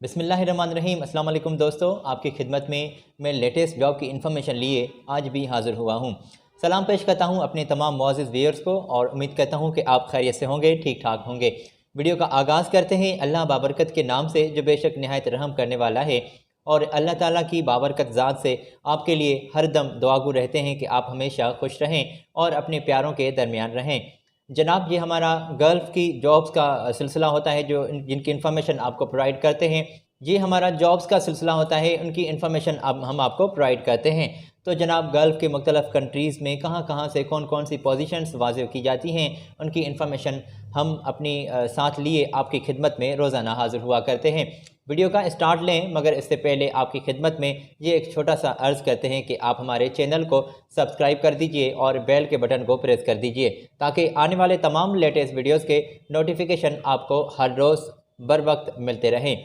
बिस्मिल्लाहिर्रहमानिर्रहीम। अस्सलाम वालेकुम दोस्तों, आपकी खिदमत में मैं लेटेस्ट जॉब की इन्फॉर्मेशन लिए आज भी हाज़िर हुआ हूँ। सलाम पेश करता हूँ अपने तमाम मुअज़्ज़िज़ व्यूअर्स को और उम्मीद करता हूँ कि आप खैरियत से होंगे, ठीक ठाक होंगे। वीडियो का आगाज़ करते हैं अल्लाह बाबरकत के नाम से जो बेशक निहायत रहम करने वाला है। और अल्लाह ताला की बाबरकत ज़ात से आपके लिए हर दम दुआगो रहते हैं कि आप हमेशा खुश रहें और अपने प्यारों के दरमियान रहें। जनाब, ये हमारा गल्फ़ की जॉब्स का सिलसिला होता है जो जिनकी इन्फॉर्मेशन आपको प्रोवाइड करते हैं। ये हमारा जॉब्स का सिलसिला होता है, उनकी इन्फॉर्मेशन अब हम आपको प्रोवाइड करते हैं। तो जनाब, गल्फ़ के मुख्तलिफ़ कंट्रीज़ में कहाँ से कौन कौन सी पोजीशंस वाज़ेह की जाती हैं, उनकी इन्फॉर्मेशन हम अपनी साथ लिए आपकी खिदमत में रोज़ाना हाज़िर हुआ करते हैं। वीडियो का स्टार्ट लें, मगर इससे पहले आपकी खिदमत में ये एक छोटा सा अर्ज़ करते हैं कि आप हमारे चैनल को सब्सक्राइब कर दीजिए और बेल के बटन को प्रेस कर दीजिए ताकि आने वाले तमाम लेटेस्ट वीडियोज़ के नोटिफिकेशन आपको हर रोज़ बर वक्त मिलते रहें।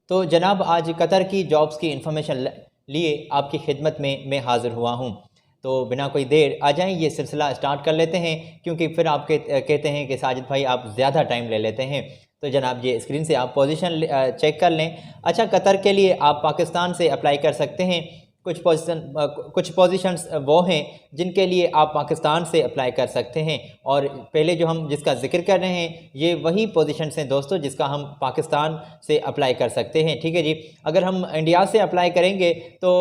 तो जनाब, आज कतर की जॉब्स की इन्फॉर्मेशन लिए आपकी खिदमत में मैं हाज़िर हुआ हूँ। तो बिना कोई देर आ जाएं, ये सिलसिला स्टार्ट कर लेते हैं, क्योंकि फिर आप कहते हैं कि साजिद भाई आप ज़्यादा टाइम ले लेते हैं। तो जनाब, ये स्क्रीन से आप पोजीशन चेक कर लें। अच्छा, कतर के लिए आप पाकिस्तान से अप्लाई कर सकते हैं। कुछ पोजीशंस वो हैं जिनके लिए आप पाकिस्तान से अप्लाई कर सकते हैं। और पहले जो हम जिसका जिक्र कर रहे हैं, ये वही पोजीशंस हैं दोस्तों जिसका हम पाकिस्तान से अप्लाई कर सकते हैं। ठीक है जी। अगर हम इंडिया से अप्लाई करेंगे तो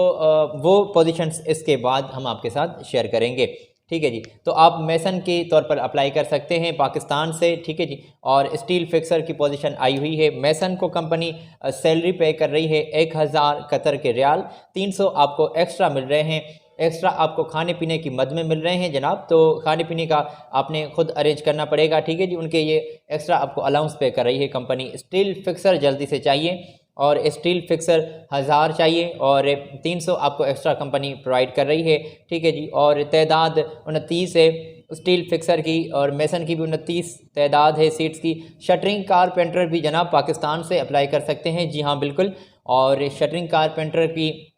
वो पोजीशंस इसके बाद हम आपके साथ शेयर करेंगे। ठीक है जी। तो आप मेसन के तौर पर अप्लाई कर सकते हैं पाकिस्तान से। ठीक है जी। और स्टील फिक्सर की पोजीशन आई हुई है। मेसन को कंपनी सैलरी पे कर रही है 1000 कतर के रियाल। 300 आपको एक्स्ट्रा मिल रहे हैं। एक्स्ट्रा आपको खाने पीने की मद में मिल रहे हैं जनाब, तो खाने पीने का आपने खुद अरेंज करना पड़ेगा। ठीक है जी। उनके ये एक्स्ट्रा आपको अलाउंस पे कर रही है कंपनी। स्टील फिक्सर जल्दी से चाहिए और स्टील फिक्सर 1000 चाहिए और 300 आपको एक्स्ट्रा कंपनी प्रोवाइड कर रही है। ठीक है जी। और तादाद 29 है स्टील फिक्सर की, और मेसन की भी 29 तादाद है सीट्स की। शटरिंग कारपेंटर भी जनाब पाकिस्तान से अप्लाई कर सकते हैं। जी हाँ, बिल्कुल। और शटरिंग कारपेंटर की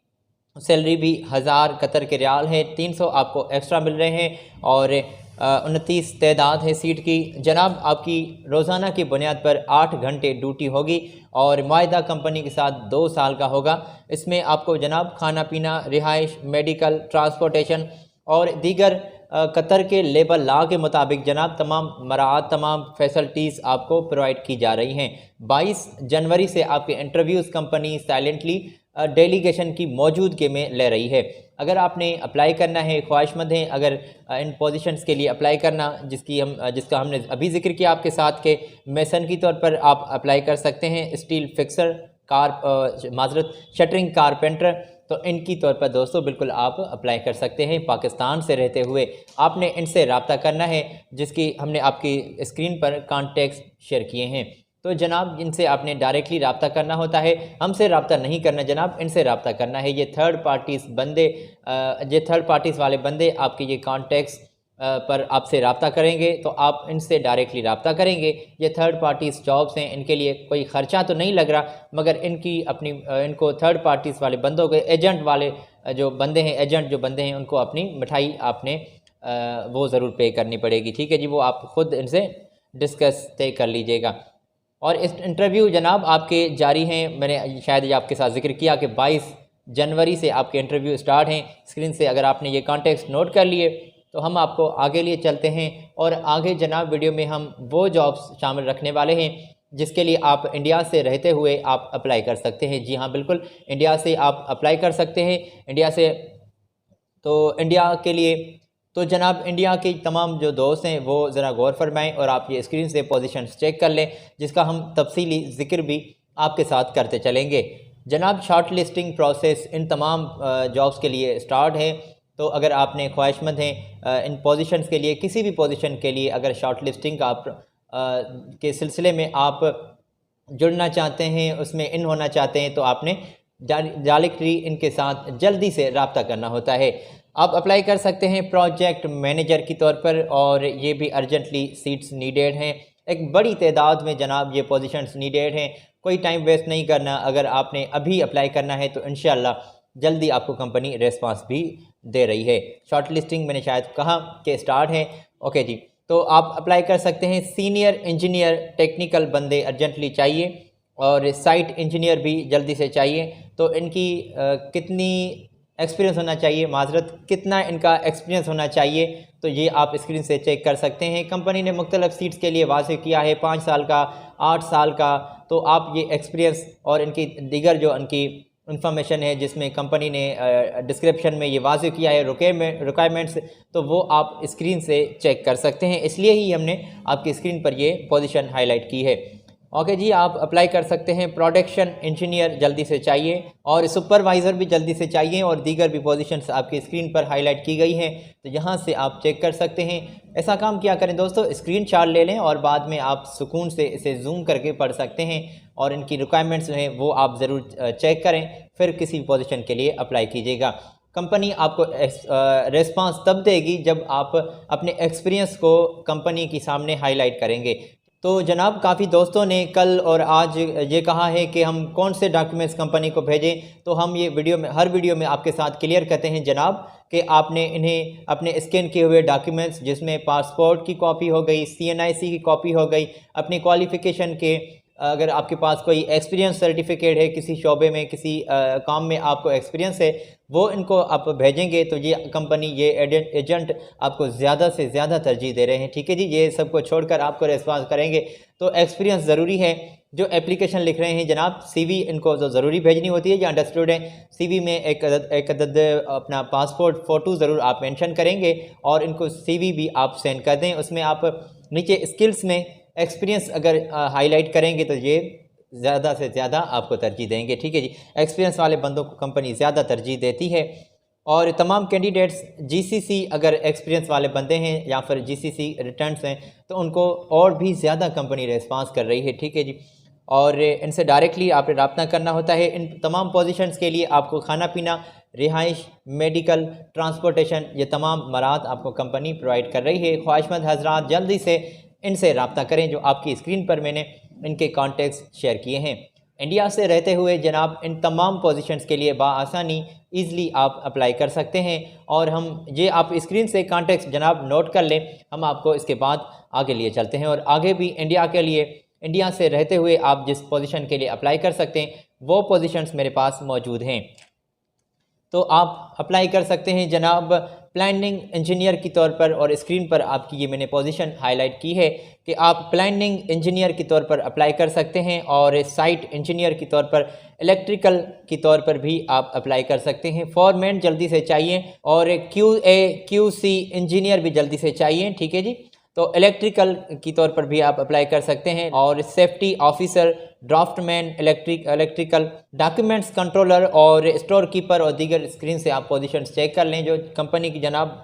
सैलरी भी 1000 कतर के रियाल है। 300 आपको एक्स्ट्रा मिल रहे हैं और 29 तादाद है सीट की। जनाब, आपकी रोज़ाना की बुनियाद पर 8 घंटे ड्यूटी होगी और मुआहदा कंपनी के साथ 2 साल का होगा। इसमें आपको जनाब खाना पीना, रिहाइश, मेडिकल, ट्रांसपोर्टेशन और दीगर कतर के लेबर लॉ के मुताबिक जनाब तमाम फैसिलिटीज़ आपको प्रोवाइड की जा रही हैं। 22 जनवरी से आपके इंटरव्यूज़ कंपनी साइलेंटली डेलीगेशन की मौजूदगी में ले रही है। अगर आपने अप्लाई करना है, ख्वाहिशमंद हैं अगर इन पोजीशंस के लिए अप्लाई करना जिसका हमने अभी जिक्र किया आपके साथ के मेसन की तौर पर आप अप्लाई कर सकते हैं। स्टील फिक्सर शटरिंग कारपेंटर, तो इनकी तौर पर दोस्तों बिल्कुल आप अप्लाई कर सकते हैं पाकिस्तान से रहते हुए। आपने इनसे रब्ता करना है जिसकी हमने आपकी स्क्रीन पर कॉन्टेक्ट शेयर किए हैं। तो जनाब, इनसे आपने डायरेक्टली रब्ता करना होता है, हमसे रब्ता नहीं करना जनाब, इनसे रब्ता करना है। ये थर्ड पार्टीज़ वाले बंदे आपके ये कॉन्टेक्ट्स पर आपसे रब्ता करेंगे, तो आप इनसे डायरेक्टली रब्ता करेंगे। ये थर्ड पार्टीज़ जॉब्स हैं, इनके लिए कोई ख़र्चा तो नहीं लग रहा, मगर इनको थर्ड पार्टीज़ वाले बंदों के एजेंट जो बंदे हैं उनको अपनी मिठाई आपने वो ज़रूर पे करनी पड़ेगी। ठीक है जी। वो आप ख़ुद इनसे डिस्कस तय कर लीजिएगा। और इस इंटरव्यू जनाब आपके जारी हैं। मैंने शायद ये आपके साथ जिक्र किया कि 22 जनवरी से आपके इंटरव्यू स्टार्ट हैं। स्क्रीन से अगर आपने ये कॉन्टेक्स्ट नोट कर लिए तो हम आपको आगे लिए चलते हैं। और आगे जनाब वीडियो में हम वो जॉब्स शामिल रखने वाले हैं जिसके लिए आप इंडिया से रहते हुए आप अप्लाई कर सकते हैं। जी हाँ, बिल्कुल, इंडिया से आप अप्लाई कर सकते हैं। इंडिया के लिए तो जनाब, इंडिया के तमाम जो दोस्त हैं वो ज़रा गौर फरमाएँ और आप ये स्क्रीन से पोजीशंस चेक कर लें जिसका हम तफसीली ज़िक्र भी आपके साथ करते चलेंगे। जनाब, शॉर्ट लिस्टिंग प्रोसेस इन तमाम जॉब्स के लिए स्टार्ट है। तो अगर आपने ख्वाहिशमंद हैं इन पोजीशंस के लिए, किसी भी पोजीशन के लिए अगर शॉर्ट लिस्टिंग का के सिलसिले में आप जुड़ना चाहते हैं, उसमें इन होना चाहते हैं, तो आपने डायरेक्टली इनके साथ जल्दी से रब्ता करना होता है। आप अप्लाई कर सकते हैं प्रोजेक्ट मैनेजर की तौर पर, और ये भी अर्जेंटली सीट्स नीडेड हैं। एक बड़ी तादाद में जनाब ये पोजीशंस नीडेड हैं। कोई टाइम वेस्ट नहीं करना, अगर आपने अभी अप्लाई करना है तो इंशाल्लाह जल्दी आपको कंपनी रेस्पॉन्स भी दे रही है। शॉर्ट लिस्टिंग मैंने शायद कहा कि स्टार्ट है। ओके जी। तो आप अप्लाई कर सकते हैं। सीनियर इंजीनियर टेक्निकल बंदे अर्जेंटली चाहिए। और साइट इंजीनियर भी जल्दी से चाहिए। तो इनकी कितनी एक्सपीरियंस होना चाहिए, माजरत कितना इनका एक्सपीरियंस होना चाहिए, तो ये आप स्क्रीन से चेक कर सकते हैं। कंपनी ने मुख्तलिफ सीट्स के लिए वाज़ेह किया है 5 साल का, 8 साल का। तो आप ये एक्सपीरियंस और इनकी दीगर जो इनकी इंफॉर्मेशन है जिसमें कंपनी ने डिस्क्रिप्शन में ये वाज़ेह किया है रिक्वायरमेंट्स, तो वो आप स्क्रीन से चेक कर सकते हैं। इसलिए ही हमने आपकी स्क्रीन पर ये पोजीशन हाईलाइट की है। ओके जी, आप अप्लाई कर सकते हैं। प्रोडक्शन इंजीनियर जल्दी से चाहिए और सुपरवाइज़र भी जल्दी से चाहिए और दीगर भी पोजीशंस आपकी स्क्रीन पर हाईलाइट की गई हैं, तो यहाँ से आप चेक कर सकते हैं। ऐसा काम किया करें दोस्तों, स्क्रीनशॉट ले लें और बाद में आप सुकून से इसे जूम करके पढ़ सकते हैं और इनकी रिक्वायरमेंट्स हैं वो आप ज़रूर चेक करें, फिर किसी पोजीशन के लिए अप्लाई कीजिएगा। कंपनी आपको रिस्पांस तब देगी जब आप अपने एक्सपीरियंस को कंपनी के सामने हाईलाइट करेंगे। तो जनाब, काफ़ी दोस्तों ने कल और आज ये कहा है कि हम कौन से डॉक्यूमेंट्स कंपनी को भेजें, तो हम ये हर वीडियो में आपके साथ क्लियर करते हैं जनाब कि आपने इन्हें अपने स्कैन किए हुए डॉक्यूमेंट्स जिसमें पासपोर्ट की कॉपी हो गई, CNIC की कॉपी हो गई, अपनी क्वालिफ़िकेशन के, अगर आपके पास कोई एक्सपीरियंस सर्टिफिकेट है, किसी शोबे में किसी काम में आपको एक्सपीरियंस है, वो इनको आप भेजेंगे तो ये कंपनी, ये एजेंट आपको ज़्यादा से ज़्यादा तरजीह दे रहे हैं। ठीक है जी, ये सबको छोड़कर आपको रिस्पॉन्स करेंगे। तो एक्सपीरियंस ज़रूरी है। जो एप्लीकेशन लिख रहे हैं जनाब, CV इनको तो ज़रूरी भेजनी होती है, ये अंडरस्टूड है। CV में एक अदद अपना पासपोर्ट फ़ोटो ज़रूर आप मेंशन करेंगे और इनको CV भी आप सेंड कर दें। उसमें आप नीचे स्किल्स में एक्सपीरियंस अगर हाईलाइट करेंगे तो ये ज़्यादा से ज़्यादा आपको तरजीह देंगे। ठीक है जी, एक्सपीरियंस वाले बंदों को कंपनी ज़्यादा तरजीह देती है। और तमाम कैंडिडेट्स GCC अगर एक्सपीरियंस वाले बंदे हैं या फिर GCC रिटर्न्स हैं तो उनको और भी ज़्यादा कंपनी रिस्पांस कर रही है। ठीक है जी, और इनसे डायरेक्टली आपने रब्ता करना होता है। इन तमाम पोजीशंस के लिए आपको खाना पीना, रिहाइश, मेडिकल, ट्रांसपोर्टेशन, ये तमाम मराहत आपको कंपनी प्रोवाइड कर रही है। ख्वाहिशमंद हजरात जल्दी से इनसे रब्ता करें, जो आपकी स्क्रीन पर मैंने इनके कॉन्टेक्ट्स शेयर किए हैं। इंडिया से रहते हुए जनाब इन तमाम पोजीशंस के लिए बाआसानी ईज़िली आप अप्लाई कर सकते हैं। और हम ये आप स्क्रीन से कॉन्टेक्ट्स जनाब नोट कर लें, हम आपको इसके बाद आगे लिए चलते हैं। और आगे भी इंडिया के लिए, इंडिया से रहते हुए आप जिस पोजीशन के लिए अप्लाई कर सकते हैं वो पोजीशंस मेरे पास मौजूद हैं। तो आप अप्लाई कर सकते हैं जनाब प्लानिंग इंजीनियर के तौर पर, और स्क्रीन पर आपकी ये मैंने पोजीशन हाईलाइट की है कि आप प्लानिंग इंजीनियर के तौर पर अप्लाई कर सकते हैं। और साइट इंजीनियर के तौर पर, इलेक्ट्रिकल के तौर पर भी आप अप्लाई कर सकते हैं। फॉरमैन जल्दी से चाहिए और QA QC इंजीनियर भी जल्दी से चाहिए। ठीक है जी, तो इलेक्ट्रिकल की तौर पर भी आप अप्लाई कर सकते हैं। और safety officer, draftsman, electrical, documents controller और स्टोर कीपर और दीगर स्क्रीन से आप पोजीशंस चेक कर लें जो कंपनी की जनाब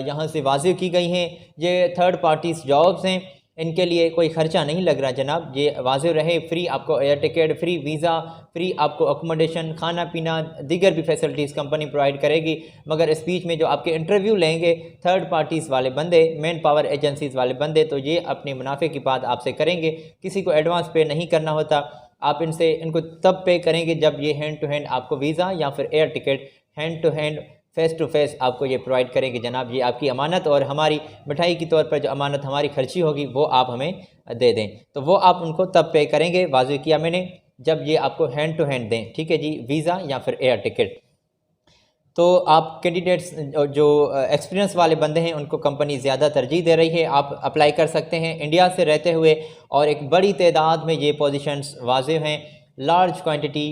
यहाँ से वाज़ेह की गई हैं। ये थर्ड पार्टीज जॉब्स हैं, इनके लिए कोई ख़र्चा नहीं लग रहा जनाब, ये वाज़ेह रहे। फ्री आपको air ticket, free visa, free आपको अकोमोडेशन, खाना पीना, दीगर भी फैसिलिटीज़ कंपनी प्रोवाइड करेगी। मगर इस बीच में जो आपके इंटरव्यू लेंगे थर्ड पार्टीज़ वाले बंदे, मैन पावर एजेंसीज़ वाले बंदे, तो ये अपने मुनाफे की बात आपसे करेंगे। किसी को एडवांस पे नहीं करना होता, आप इनको तब पे करेंगे जब ये हैंड टू हैंड आपको वीज़ा या फिर air ticket hand to hand, face to face आपको ये प्रोवाइड करेंगे जनाब। ये आपकी अमानत और हमारी मिठाई के तौर पर जो अमानत हमारी खर्ची होगी वो आप हमें दे दें, तो वो आप उनको तब पे करेंगे, वाज़ेह किया मैंने, जब ये आपको हैंड टू हैंड दें। ठीक है जी, वीज़ा या फिर एयर टिकट। तो आप कैंडिडेट्स जो एक्सपीरियंस वाले बंदे हैं उनको कंपनी ज़्यादा तरजीह दे रही है, आप अप्लाई कर सकते हैं इंडिया से रहते हुए। और एक बड़ी तादाद में ये पोजीशंस वाज़ेह हैं, large quantity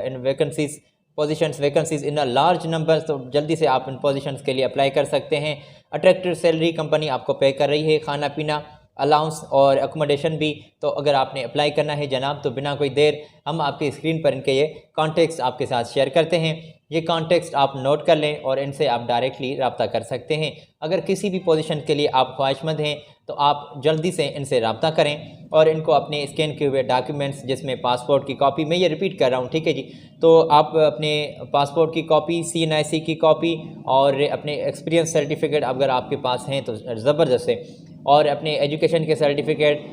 in vacancies in a large number, तो जल्दी से आप इन पोजीशंस के लिए अप्लाई कर सकते हैं। अट्रैक्टिव सैलरी कंपनी आपको पे कर रही है, खाना पीना, अलाउंस और अकोमोडेशन भी। तो अगर आपने अप्लाई करना है जनाब तो बिना कोई देर हम आपकी स्क्रीन पर इनके ये कॉन्टेक्ट्स आपके साथ शेयर करते हैं। ये कॉन्टेक्ट्स आप नोट कर लें और इनसे आप डायरेक्टली रब्ता कर सकते हैं। अगर किसी भी पोजीशन के लिए आप ख्वाहिशमंद हैं तो आप जल्दी से इनसे रब्ता करें और इनको अपने स्कैन किए हुए डॉक्यूमेंट्स, जिसमें पासपोर्ट की कॉपी, मैं ये रिपीट कर रहा हूँ, ठीक है जी, तो आप अपने पासपोर्ट की कॉपी, CNIC की कॉपी और अपने एक्सपीरियंस सर्टिफिकेट अगर आपके पास हैं तो ज़बरदस्त है, और अपने एजुकेशन के सर्टिफिकेट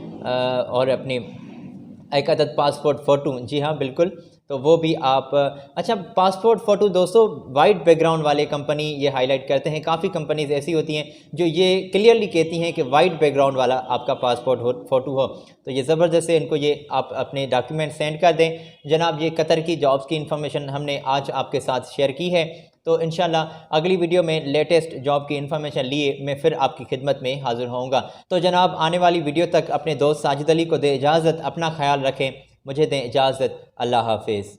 और अपने एक अदद पासपोर्ट फ़ोटो, जी हाँ बिल्कुल, तो वो भी आप अच्छा पासपोर्ट फ़ोटो दोस्तों वाइट बैकग्राउंड वाले कंपनी ये हाईलाइट करते हैं। काफ़ी कंपनीज़ ऐसी होती हैं जो ये क्लियरली कहती हैं कि वाइट बैकग्राउंड वाला आपका पासपोर्ट फ़ोटो हो। तो ये ज़बरदस्त है, इनको ये आप अपने डॉक्यूमेंट सेंड कर दें। जनाब ये कतर की जॉब्स की इन्फॉर्मेशन हमने आज आपके साथ शेयर की है। तो इंशाल्लाह अगली वीडियो में लेटेस्ट जॉब की इन्फॉर्मेशन लिए मैं फिर आपकी खिदमत में हाज़िर होऊंगा। तो जनाब आने वाली वीडियो तक अपने दोस्त साजिद अली को दे इजाज़त, अपना ख्याल रखें, मुझे दें इजाज़त, अल्लाह हाफिज़।